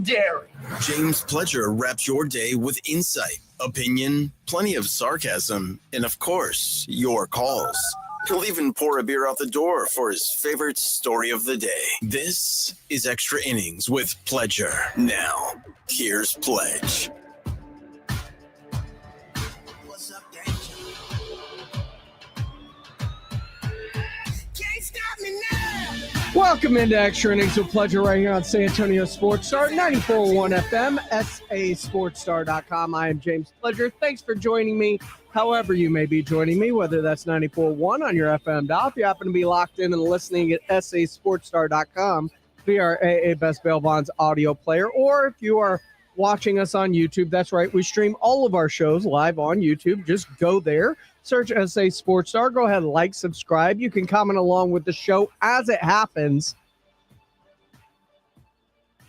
dairy. James Pledger wraps your day with insight, opinion, plenty of sarcasm, and of course, your calls. He'll even pour a beer out the door for his favorite story of the day. This is Extra Innings with Pledger. Now, here's Pledge. What's up, Danger? Can't stop me now. Welcome into Extra Innings with Pledger right here on San Antonio Sports Star, 94.1 FM, sasportstar.com. I am James Pledger. Thanks for joining me, however you may be joining me, whether that's 94.1 on your FM dial. If you happen to be locked in and listening at sasportstar.com via our AA Best Bail Bonds audio player, or if you are watching us on YouTube, that's right, we stream all of our shows live on YouTube. Just go there. Search SA Sports Star. Go ahead and like, subscribe. You can comment along with the show as it happens.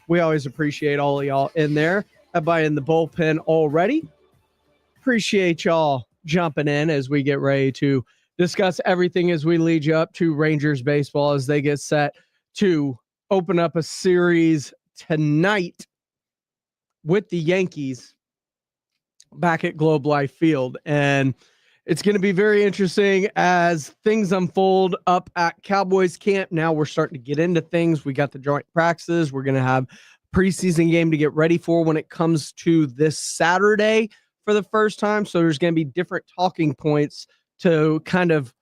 We always appreciate all of y'all in there. Everybody in the bullpen already. Appreciate y'all jumping in as we get ready to discuss everything as we lead you up to Rangers baseball as they get set to open up a series tonight with the Yankees back at Globe Life Field. And it's going to be very interesting as things unfold up at Cowboys camp. Now we're starting to get into things. We got the joint practices. We're going to have preseason game to get ready for when it comes to this Saturday for the first time. So there's going to be different talking points to kind of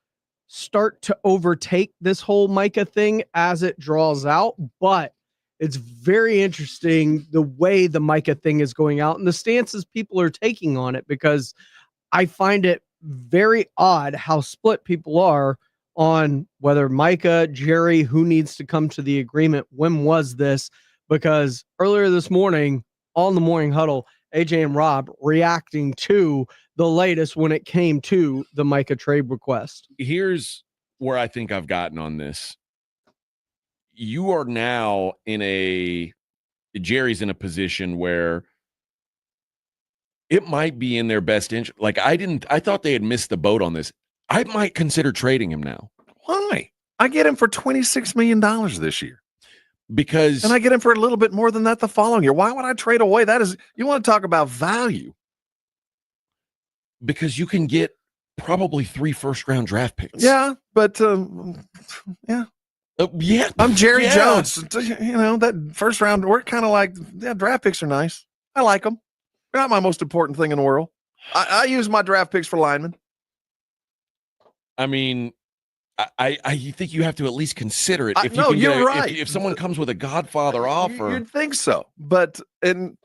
start to overtake this whole Micah thing as it draws out. But it's very interesting the way the Micah thing is going out and the stances people are taking on it, because I find it very odd how split people are on whether Micah, Jerry, who needs to come to the agreement. When was this? Because earlier this morning on the morning huddle, AJ and Rob reacting to the latest when it came to the Micah trade request. Here's where I think I've gotten on this. You are now Jerry's in a position where it might be in their best interest. Like I thought they had missed the boat on this. I might consider trading him now. Why? I get him for $26 million this year. And I get him for a little bit more than that the following year. Why would I trade away? You want to talk about value. Because you can get probably 3 first-round draft picks. Yeah, but yeah. Yeah. I'm Jerry Jones. That first round, we're kind of like, draft picks are nice. I like them. They're not my most important thing in the world. I use my draft picks for linemen. I mean, I think you have to at least consider it. You're right. If someone comes with a Godfather offer, you'd think so. But I'm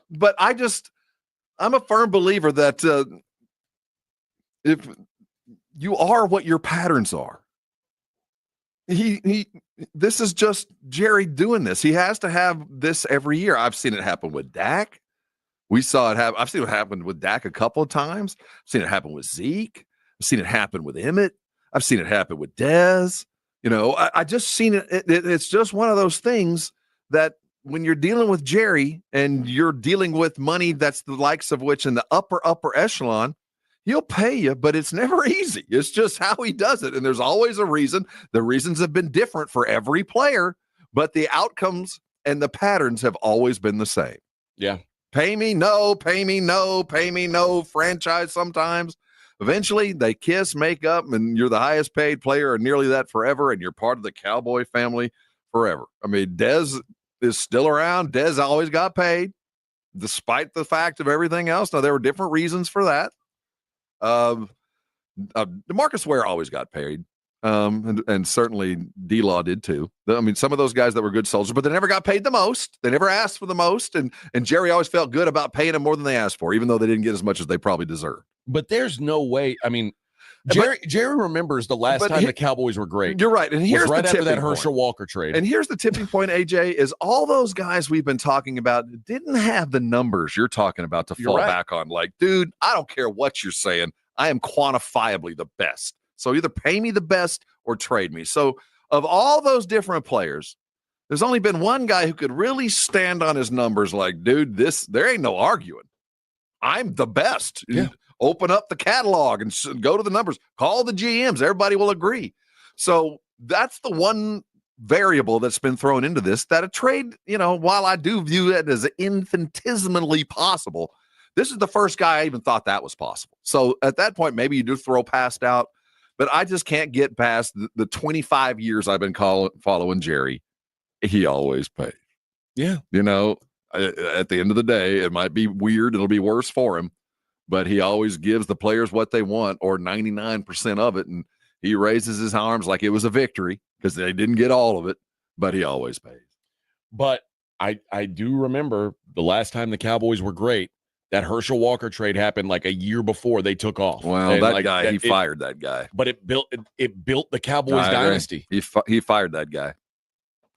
a firm believer that if you are what your patterns are, this is just Jerry doing this. He has to have this every year. I've seen it happen with Dak. We saw it happen. I've seen it happen with Dak a couple of times. I've seen it happen with Zeke. I've seen it happen with Emmett. I've seen it happen with Dez. I just seen it. It's just one of those things that when you're dealing with Jerry and you're dealing with money that's the likes of which in the upper echelon, he'll pay you, but it's never easy. It's just how he does it. And there's always a reason. The reasons have been different for every player, but the outcomes and the patterns have always been the same. Yeah. Pay me, no, pay me, no, pay me, no, franchise sometimes. Eventually, they kiss, make up, and you're the highest paid player or nearly that forever, and you're part of the Cowboy family forever. I mean, Dez is still around. Dez always got paid, despite the fact of everything else. Now, there were different reasons for that. DeMarcus Ware always got paid, and certainly D-Law did too. I mean, some of those guys that were good soldiers, but they never got paid the most. They never asked for the most, and Jerry always felt good about paying them more than they asked for, even though they didn't get as much as they probably deserved. But there's no way. I mean, Jerry remembers the last time the Cowboys were great. You're right. And here's right the after that tipping Herschel point. Walker trade. And here's the tipping point, AJ, is all those guys we've been talking about didn't have the numbers you're talking about to fall back on. Like, dude, I don't care what you're saying. I am quantifiably the best. So either pay me the best or trade me. So of all those different players, there's only been one guy who could really stand on his numbers like, dude, there ain't no arguing. I'm the best. Yeah. Open up the catalog and go to the numbers. Call the GMs. Everybody will agree. So that's the one variable that's been thrown into this, that a trade, while I do view it as infinitesimally possible, this is the first guy I even thought that was possible. So at that point, maybe you do throw past out, but I just can't get past the 25 years I've been following Jerry. He always pays. Yeah. At the end of the day, it might be weird. It'll be worse for him, but he always gives the players what they want, or 99% of it. And he raises his arms like it was a victory because they didn't get all of it, but he always pays. But I do remember the last time the Cowboys were great, that Herschel Walker trade happened like a year before they took off. Well, and that guy, he fired that guy. But it built the Cowboys dynasty. He fired that guy.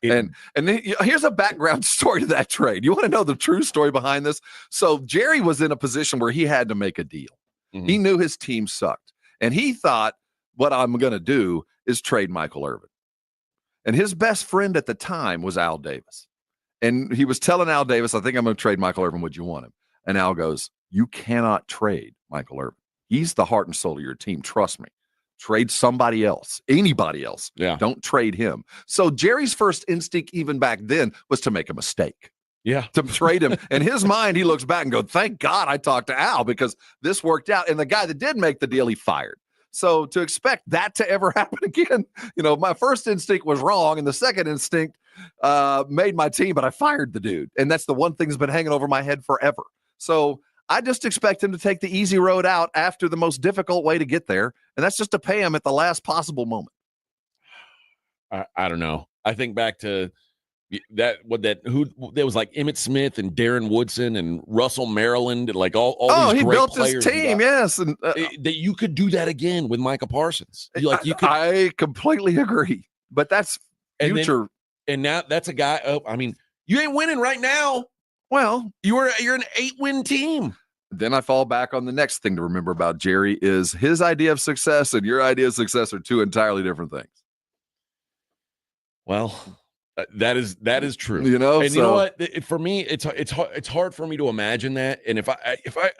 And then, here's a background story to that trade. You want to know the true story behind this? So Jerry was in a position where he had to make a deal. Mm-hmm. He knew his team sucked. And he thought, what I'm going to do is trade Michael Irvin. And his best friend at the time was Al Davis. And he was telling Al Davis, I think I'm going to trade Michael Irvin. Would you want him? And Al goes, you cannot trade Michael Irvin. He's the heart and soul of your team. Trust me. Trade somebody else, anybody else. Yeah. Don't trade him. So Jerry's first instinct, even back then, was to make a mistake. Yeah. To trade him. In his mind, he looks back and goes, thank God I talked to Al because this worked out. And the guy that did make the deal, he fired. So to expect that to ever happen again, my first instinct was wrong. And the second instinct made my team, but I fired the dude. And that's the one thing that's been hanging over my head forever. So I just expect him to take the easy road out after the most difficult way to get there. And that's just to pay him at the last possible moment. I don't know. I think back to there was like Emmitt Smith and Darren Woodson and Russell Maryland and like all these he great built players. His team, yes. And that you could do that again with Micah Parsons. I completely agree. But that's future. And now that's a guy. I mean, you ain't winning right now. Well, you're an 8-win team. Then I fall back on the next thing to remember about Jerry is his idea of success and your idea of success are two entirely different things. Well, that is true. And you know what? For me, it's hard for me to imagine that. And if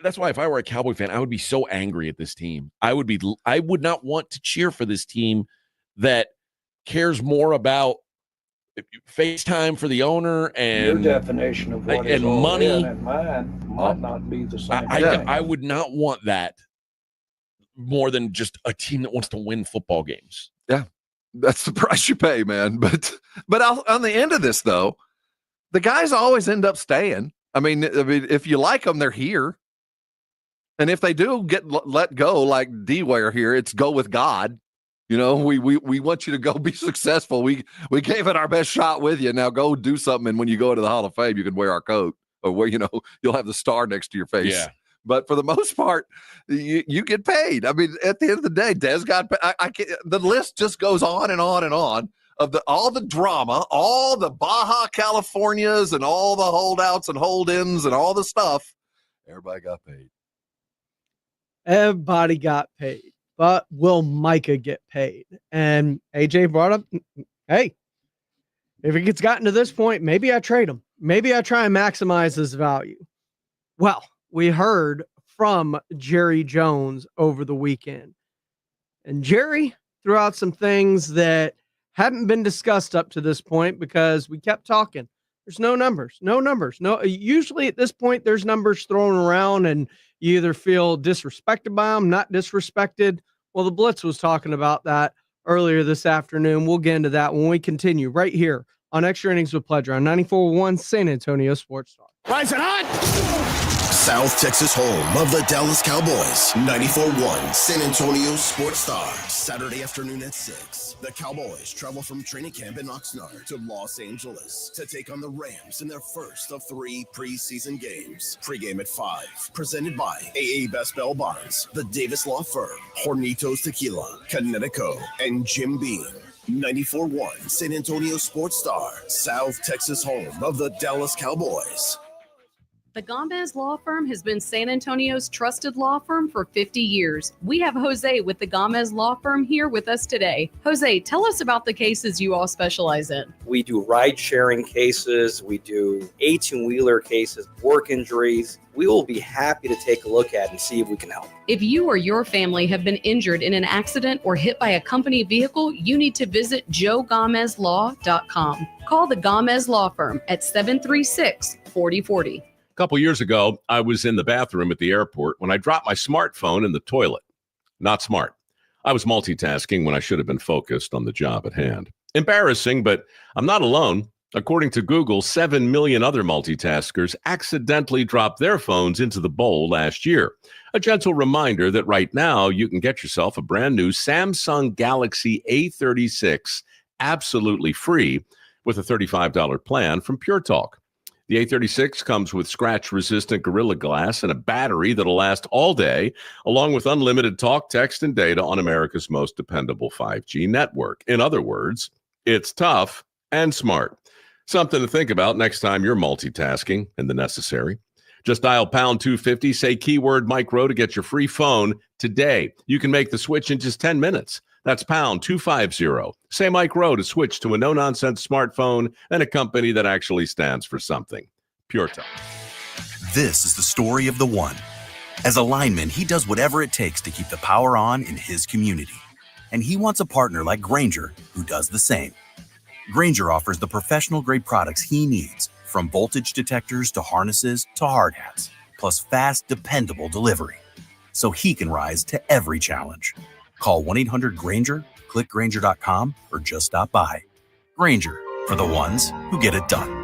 that's why if I were a Cowboy fan, I would be so angry at this team. I would not want to cheer for this team that cares more about FaceTime for the owner and your definition of what and money and mine might not be the same. I would not want that more than just a team that wants to win football games. Yeah, that's the price you pay, man. But on the end of this, though, the guys always end up staying. I mean, if you like them, they're here. And if they do get let go, like D-Ware here, it's go with God. We want you to go be successful. We gave it our best shot with you. Now go do something. And when you go into the Hall of Fame, you can wear our coat or you'll have the star next to your face. Yeah. But for the most part, you get paid. I mean, at the end of the day, Des got paid. The list just goes on and on and on of all the drama, all the Baja Californias and all the holdouts and hold-ins and all the stuff. Everybody got paid. Everybody got paid. But will Micah get paid? And AJ brought up, hey, if it gets gotten to this point, maybe I trade him. Maybe I try and maximize his value. Well, we heard from Jerry Jones over the weekend. And Jerry threw out some things that hadn't been discussed up to this point because we kept talking. There's no numbers. Usually at this point, there's numbers thrown around and you either feel disrespected by them, not disrespected. Well, the Blitz was talking about that earlier this afternoon. We'll get into that when we continue right here on Extra Innings with Pleasure on 94.1 San Antonio Sports Star. Rise it on! South Texas home of the Dallas Cowboys. 94.1 San Antonio Sports Star. Saturday afternoon at 6. The Cowboys travel from training camp in Oxnard to Los Angeles to take on the Rams in their first of 3 preseason games. Pre-game at 5. Presented by AA Best Bell Bonds, the Davis Law Firm, Hornitos Tequila, Connecticut, and Jim Beam. 94.1 San Antonio Sports Star. South Texas home of the Dallas Cowboys. The Gomez Law Firm has been San Antonio's trusted law firm for 50 years. We have Jose with the Gomez Law Firm here with us today. Jose, tell us about the cases you all specialize in. We do ride-sharing cases. We do 18-wheeler cases, work injuries. We will be happy to take a look at and see if we can help. If you or your family have been injured in an accident or hit by a company vehicle, you need to visit joegomezlaw.com. Call the Gomez Law Firm at 736-4040. A couple years ago, I was in the bathroom at the airport when I dropped my smartphone in the toilet. Not smart. I was multitasking when I should have been focused on the job at hand. Embarrassing, but I'm not alone. According to Google, 7 million other multitaskers accidentally dropped their phones into the bowl last year. A gentle reminder that right now you can get yourself a brand new Samsung Galaxy A36 absolutely free with a $35 plan from Pure Talk. The A36 comes with scratch-resistant Gorilla Glass and a battery that'll last all day, along with unlimited talk, text, and data on America's most dependable 5G network. In other words, it's tough and smart. Something to think about next time you're multitasking and the necessary. Just dial pound 250, say keyword Mike Rowe to get your free phone today. You can make the switch in just 10 minutes. That's pound 250. Say Mike Rowe to switch to a no-nonsense smartphone and a company that actually stands for something. Pure Talk. This is the story of the one. As a lineman, he does whatever it takes to keep the power on in his community. And he wants a partner like Grainger who does the same. Grainger offers the professional-grade products he needs, from voltage detectors to harnesses to hard hats, plus fast, dependable delivery, so he can rise to every challenge. Call 1-800-GRAINGER, click Grainger.com, or just stop by. Grainger, for the ones who get it done.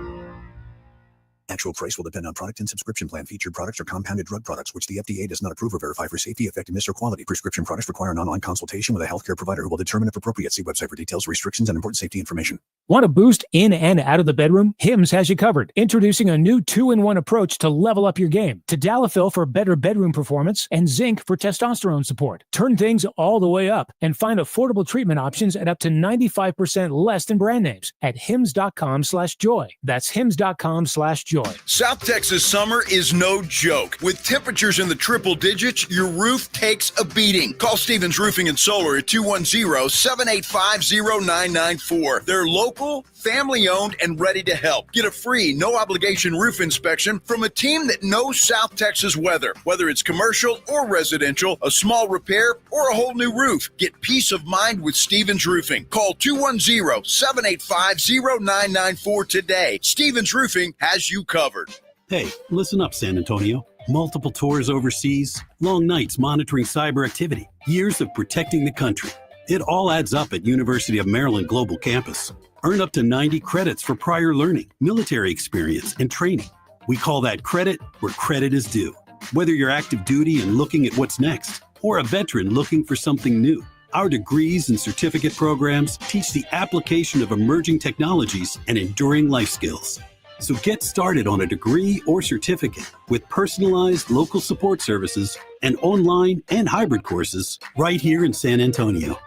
Actual price will depend on product and subscription plan. Featured products are compounded drug products, which the FDA does not approve or verify for safety, effectiveness, or quality. Prescription products require an online consultation with a healthcare provider who will determine if appropriate. See website for details, restrictions, and important safety information. Want a boost in and out of the bedroom? Hims has you covered. Introducing a new 2-in-1 approach to level up your game. Tadalafil for better bedroom performance and zinc for testosterone support. Turn things all the way up and find affordable treatment options at up to 95% less than brand names at hims.com/joy. That's hims.com/joy. South Texas summer is no joke. With temperatures in the triple digits, your roof takes a beating. Call Stevens Roofing and Solar at 210-785-0994. They're local, family-owned, and ready to help. Get a free, no-obligation roof inspection from a team that knows South Texas weather. Whether it's commercial or residential, a small repair, or a whole new roof, get peace of mind with Stevens Roofing. Call 210-785-0994 today. Stevens Roofing has you covered. Hey, listen up, San Antonio. Multiple tours overseas, long nights monitoring cyber activity, years of protecting the country. It all adds up at University of Maryland Global Campus. Earn up to 90 credits for prior learning, military experience, and training. We call that credit where credit is due. Whether you're active duty and looking at what's next, or a veteran looking for something new, our degrees and certificate programs teach the application of emerging technologies and enduring life skills. So get started on a degree or certificate with personalized local support services and online and hybrid courses right here in San Antonio.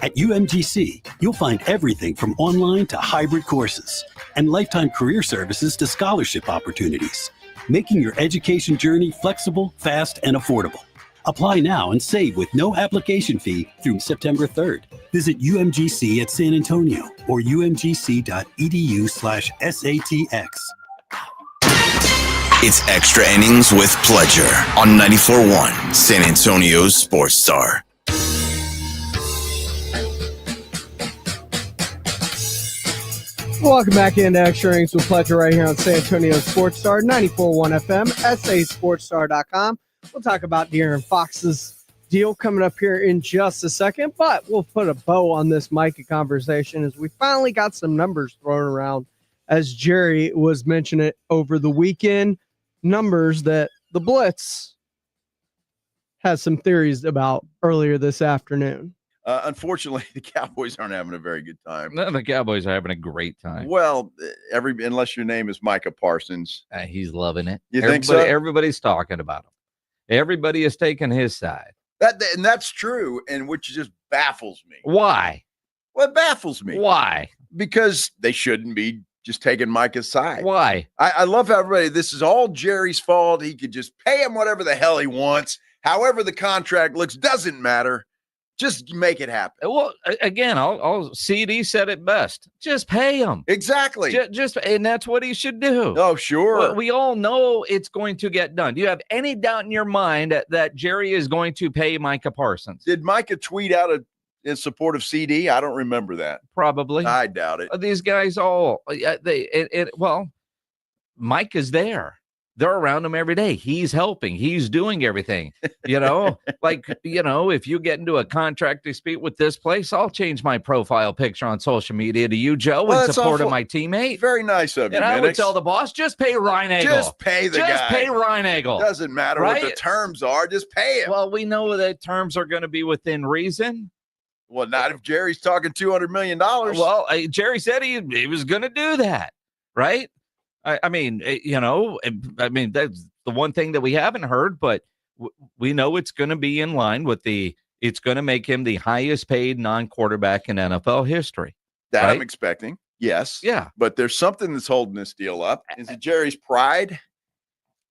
At UMGC, you'll find everything from online to hybrid courses and lifetime career services to scholarship opportunities, making your education journey flexible, fast, and affordable. Apply now and save with no application fee through September 3rd. Visit UMGC at San Antonio or umgc.edu/SATX. It's Extra Innings with Pledger on 94.1 San Antonio's Sports Star. Welcome back into Extra Innings with Pledger right here on San Antonio Sports Star, 94.1 FM, sasportstar.com. We'll talk about De'Aaron Fox's deal coming up here in just a second, but we'll put a bow on this Micah conversation as we finally got some numbers thrown around, as Jerry was mentioning it over the weekend, numbers that the Blitz has some theories about earlier this afternoon. Unfortunately, the Cowboys aren't having a very good time. No, the Cowboys are having a great time. Well, unless your name is Micah Parsons. He's loving it. You think so? Everybody's talking about him. Everybody is taking his side. And that's true, and which just baffles me. Why? Well, it baffles me. Why? Because they shouldn't be just taking Micah's side. Why? I love how everybody, this is all Jerry's fault. He could just pay him whatever the hell he wants. However the contract looks, doesn't matter. Just make it happen. Well, again, CD said it best. Just pay him. Exactly. And that's what he should do. Oh, sure. Well, we all know it's going to get done. Do you have any doubt in your mind that Jerry is going to pay Micah Parsons? Did Micah tweet out in support of CD? I don't remember that. Probably. I doubt it. These guys well, Mike is there. They're around him every day. He's helping. He's doing everything. If you get into a contract dispute with this place, I'll change my profile picture on social media to you, Joe, in support of my teammate. Very nice of you, And I would Minix. tell the boss, just pay Ryan Eagle. Just pay the guy. Just pay Ryan Eagle. Doesn't matter what the terms are. Just pay him. Well, we know that terms are going to be within reason. Well, not if Jerry's talking $200 million. Well, Jerry said he was going to do that, right? I mean, that's the one thing that we haven't heard, but we know it's going to be in line with it's going to make him the highest paid non-quarterback in NFL history. That right? I'm expecting. Yes. Yeah. But there's something that's holding this deal up. Is it Jerry's pride?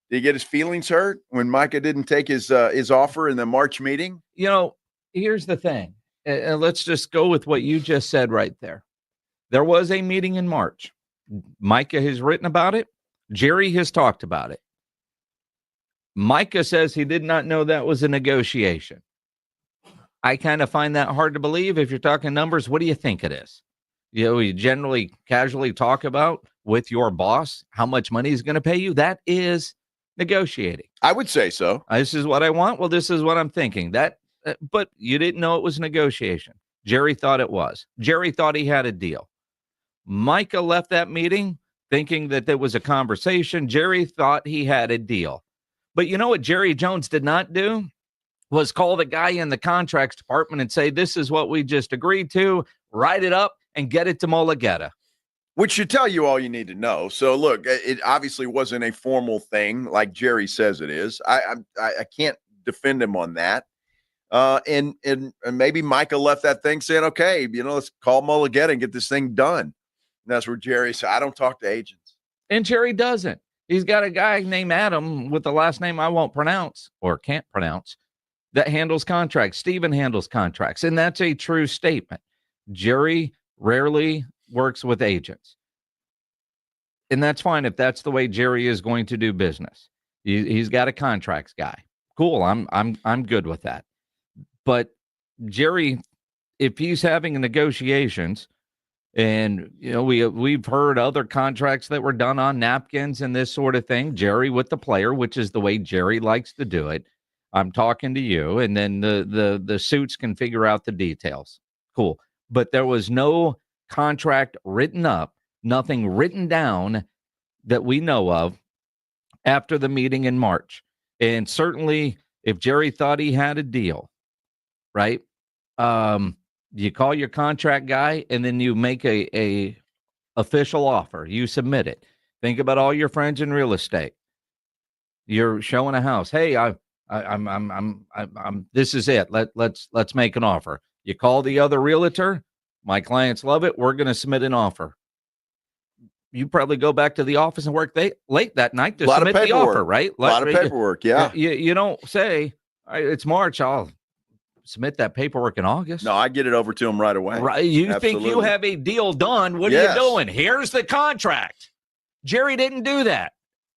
Did he get his feelings hurt when Micah didn't take his offer in the March meeting? Here's the thing. Let's just go with what you just said right there. There was a meeting in March. Micah has written about it. Jerry has talked about it. Micah says he did not know that was a negotiation. I kind of find that hard to believe. If you're talking numbers, what do you think it is? You generally casually talk about with your boss how much money he's going to pay you. That is negotiating. I would say so. This is what I want. Well, this is what I'm thinking. But you didn't know it was negotiation. Jerry thought it was. Jerry thought he had a deal. Micah left that meeting thinking that there was a conversation. Jerry thought he had a deal. But you know what Jerry Jones did not do? Was call the guy in the contracts department and say, this is what we just agreed to, write it up, and get it to Mulugeta. Which should tell you all you need to know. So, look, it obviously wasn't a formal thing like Jerry says it is. I can't defend him on that. And maybe Micah left that thing saying, okay, let's call Mulugeta and get this thing done. And that's where Jerry said, I don't talk to agents. And Jerry doesn't. He's got a guy named Adam with the last name I won't pronounce or can't pronounce that handles contracts. Steven handles contracts. And that's a true statement. Jerry rarely works with agents. And that's fine if that's the way Jerry is going to do business. He's got a contracts guy. Cool. I'm good with that. But Jerry, if he's having negotiations, and we've heard other contracts that were done on napkins and this sort of thing. Jerry with the player, which is the way Jerry likes to do it. I'm talking to you, and then the suits can figure out the details. Cool. But there was no contract written up, nothing written down that we know of after the meeting in March. And certainly, if Jerry thought he had a deal, right? You call your contract guy, and then you make a official offer. You submit it. Think about all your friends in real estate. You're showing a house. Hey, I'm this is it. Let's make an offer. You call the other realtor. My clients love it. We're going to submit an offer. You probably go back to the office and work late that night to submit the offer, right? A lot of paperwork, yeah. You don't say, it's March, I'll submit that paperwork in August. No, I get it over to him right away. Right. You think you have a deal done. What are you doing? Here's the contract. Jerry didn't do that.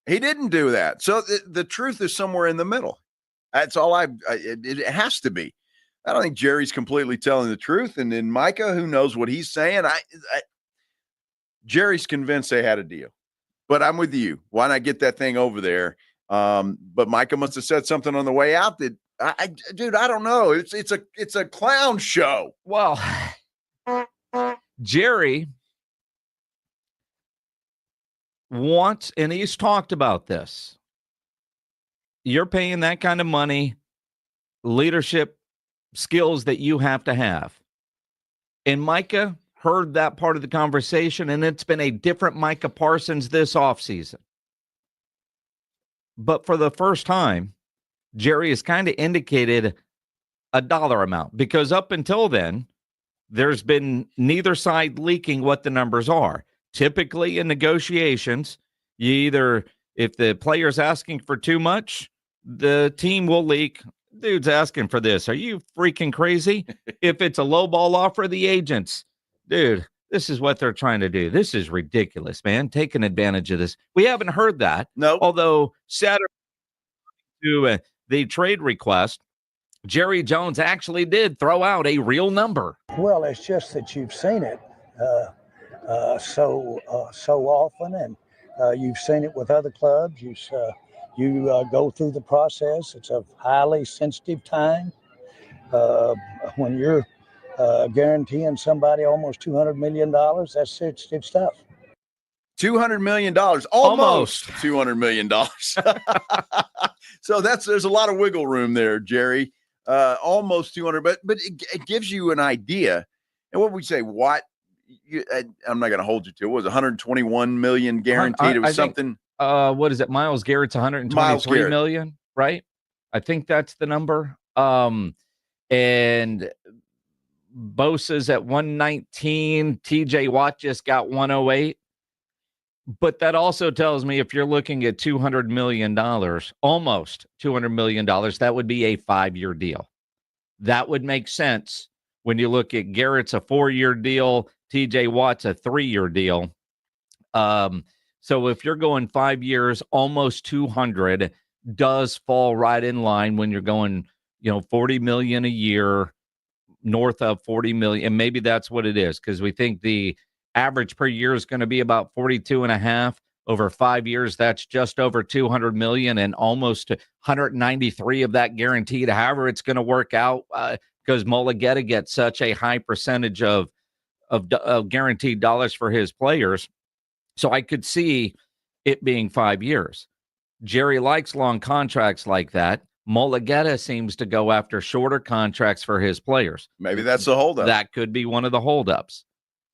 He didn't do that. So the truth is somewhere in the middle. That's all it has to be. I don't think Jerry's completely telling the truth. And then Micah, who knows what he's saying? Jerry's convinced they had a deal. But I'm with you. Why not get that thing over there? But Micah must have said something on the way out that, dude, I don't know. It's a clown show. Well, Jerry wants, and he's talked about this. You're paying that kind of money, leadership skills that you have to have. And Micah heard that part of the conversation, and it's been a different Micah Parsons this offseason. But for the first time, Jerry has kind of indicated a dollar amount, because up until then, there's been neither side leaking what the numbers are. typically in negotiations, you either, if the player's asking for too much, the team will leak. Dude's asking for this. Are you freaking crazy? If it's a low ball offer, the agents, dude, this is what they're trying to do. This is ridiculous, man. Taking advantage of this. We haven't heard that. No. Although Saturday, to the trade request, Jerry Jones actually did throw out a real number. Well, it's just that you've seen it so often, and you've seen it with other clubs. You go through the process. It's a highly sensitive time. When you're guaranteeing somebody almost $200 million, that's sensitive stuff. $200 million, almost $200 million. So there's a lot of wiggle room there, Jerry. Almost 200, but it gives you an idea. And what we say, I'm not going to hold you to it. Was 121 million guaranteed? It was something. What is it? Myles Garrett's 123 million, right? I think that's the number. And Bosa's at 119. TJ Watt just got 108. But that also tells me if you're looking at $200 million, almost $200 million, that would be a 5-year deal. That would make sense when you look at Garrett's a 4-year deal, TJ Watt's a 3-year deal. So if you're going 5 years, almost 200 does fall right in line when you're going, 40 million a year, north of 40 million. And maybe that's what it is, because we think the average per year is going to be about 42 and a half. Over 5 years, that's just over 200 million, and almost 193 of that guaranteed. However, it's going to work out because Mulligetta gets such a high percentage of guaranteed dollars for his players. So I could see it being 5 years. Jerry likes long contracts like that. Mulligetta seems to go after shorter contracts for his players. Maybe that's the holdup. That could be one of the holdups.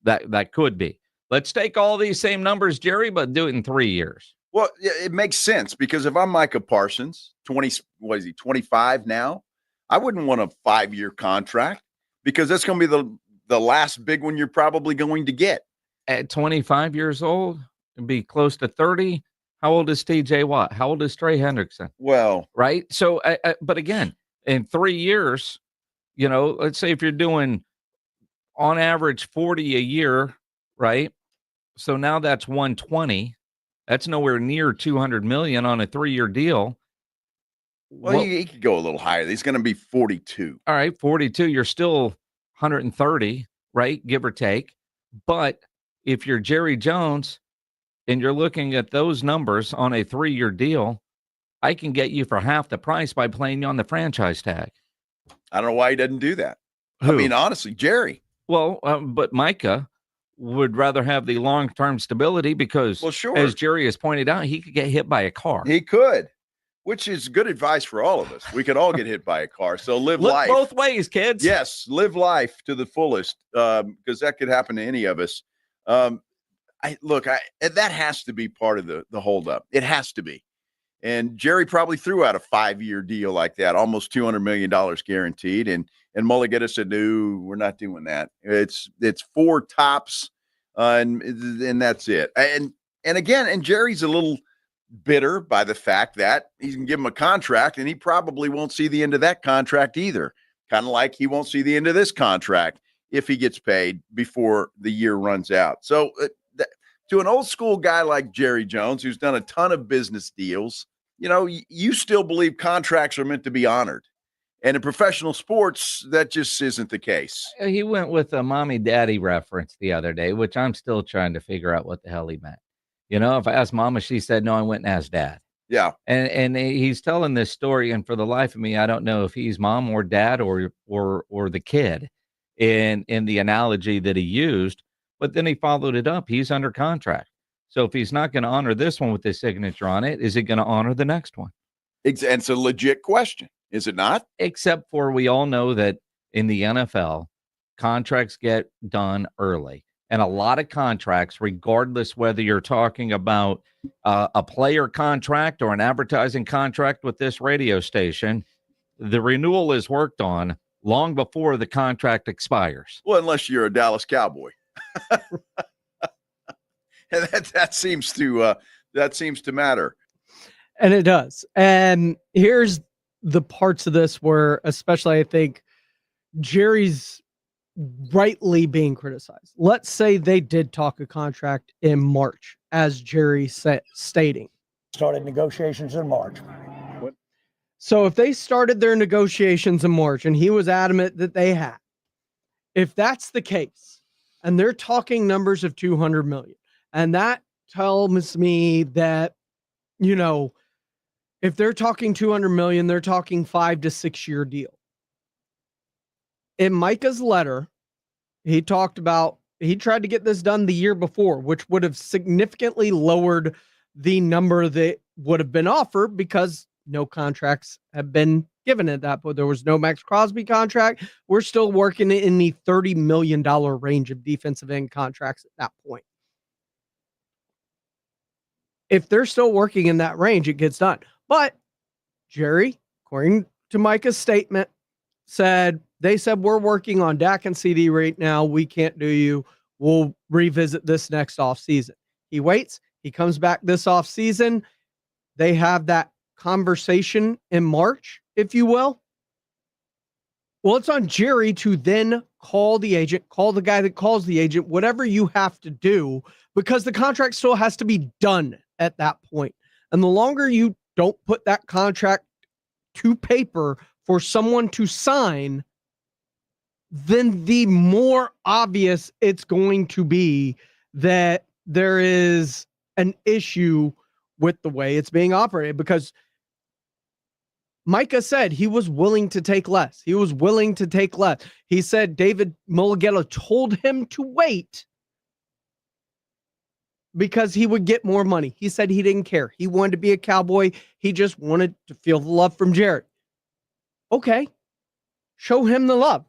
That could be. Let's take all these same numbers, Jerry, but do it in 3 years. Well, it makes sense, because if I'm Micah Parsons, 25 now, I wouldn't want a 5-year contract, because that's going to be the last big one you're probably going to get. At 25 years old, it'd be close to 30. How old is TJ Watt? How old is Trey Hendrickson? Well, right. So, but again, in 3 years, let's say if you're doing on average 40 a year, right? So now that's 120. That's nowhere near 200 million on a 3-year deal. Well, he could go a little higher. He's going to be 42. All right, 42. You're still 130, right? Give or take. But if you're Jerry Jones and you're looking at those numbers on a 3-year deal, I can get you for half the price by playing you on the franchise tag. I don't know why he doesn't do that. Who? I mean, honestly, Jerry. Well, but Micah would rather have the long-term stability because, as Jerry has pointed out, he could get hit by a car. He could, which is good advice for all of us. We could all get hit by a car. So live life both ways, kids. Yes, live life to the fullest, because that could happen to any of us. That has to be part of the holdup. It has to be. And Jerry probably threw out a 5-year deal like that, almost $200 million guaranteed. And Mulligetta said, no, we're not doing that. It's 4 tops, and that's it. And again, Jerry's a little bitter by the fact that he's going to give him a contract, and he probably won't see the end of that contract either. Kind of like he won't see the end of this contract if he gets paid before the year runs out. So to an old school guy like Jerry Jones, who's done a ton of business deals, you still believe contracts are meant to be honored. And in professional sports, that just isn't the case. He went with a mommy daddy reference the other day, which I'm still trying to figure out what the hell he meant. If I asked Mama, she said, no, I went and asked Dad. Yeah. And he's telling this story. And for the life of me, I don't know if he's mom or dad or the kid in the analogy that he used. But then he followed it up. He's under contract. So if he's not going to honor this one with his signature on it, is he going to honor the next one? It's a legit question. Is it not? Except for we all know that in the NFL, contracts get done early. And a lot of contracts, regardless whether you're talking about a player contract or an advertising contract with this radio station, the renewal is worked on long before the contract expires. Well, unless you're a Dallas Cowboy. that seems to matter. And it does. And here's the parts of this where, especially, I think Jerry's rightly being criticized. Let's say they did talk a contract in March, as Jerry stating. Started negotiations in March. So if they started their negotiations in March, and he was adamant that they had, if that's the case, and they're talking numbers of 200 million, and that tells me that, you know, if they're talking 200 million, they're talking 5 to 6 year deal. In Micah's letter, he talked about, he tried to get this done the year before, which would have significantly lowered the number that would have been offered because no contracts have been given at that point. There was no Max Crosby contract. We're still working in the $30 million range of defensive end contracts at that point. If they're still working in that range, it gets done. But Jerry, according to Micah's statement, they said, we're working on Dak and CD right now. We can't do you. We'll revisit this next offseason. He waits. He comes back this offseason. They have that conversation in March, if you will. Well, it's on Jerry to then call the agent, call the guy that calls the agent, whatever you have to do, because the contract still has to be done at that point. And the longer you don't put that contract to paper for someone to sign, then the more obvious it's going to be that there is an issue with the way it's being operated, because Micah said he was willing to take less. He was willing to take less. He said David Mulugeta told him to wait because he would get more money. He said he didn't care. He wanted to be a Cowboy. He just wanted to feel the love from Jared. Okay, show him the love.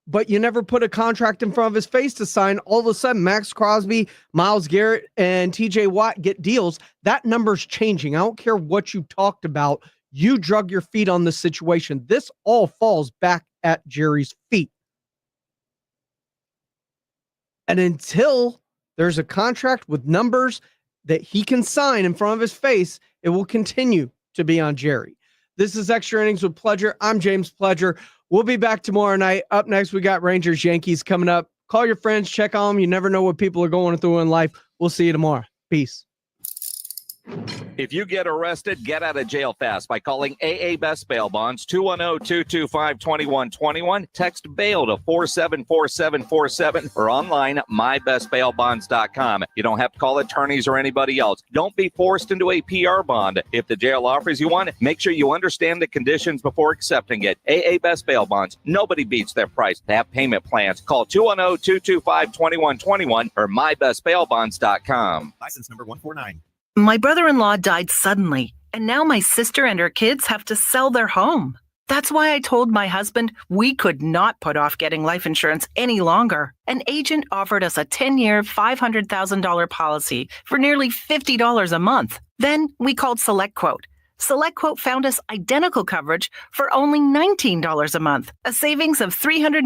But you never put a contract in front of his face to sign. All of a sudden, Max Crosby, Myles Garrett, and TJ Watt get deals. That number's changing. I don't care what you talked about. You drug your feet on the situation. This all falls back at Jerry's feet. And until there's a contract with numbers that he can sign in front of his face, it will continue to be on Jerry. This is Extra Innings with Pledger. I'm James Pledger. We'll be back tomorrow night. Up next, we got Rangers Yankees coming up. Call your friends, check on them. You never know what people are going through in life. We'll see you tomorrow. Peace. If you get arrested, get out of jail fast by calling AA Best Bail Bonds, 210-225-2121. Text bail to 474747 or online, mybestbailbonds.com. You don't have to call attorneys or anybody else. Don't be forced into a PR bond. If the jail offers you one, make sure you understand the conditions before accepting it. AA Best Bail Bonds. Nobody beats their price. They have payment plans. Call 210-225-2121 or mybestbailbonds.com. License number 149. My brother-in-law died suddenly, and now my sister and her kids have to sell their home. That's why I told my husband we could not put off getting life insurance any longer. An agent offered us a 10-year, $500,000 policy for nearly $50 a month. Then we called SelectQuote. SelectQuote found us identical coverage for only $19 a month, a savings of $300.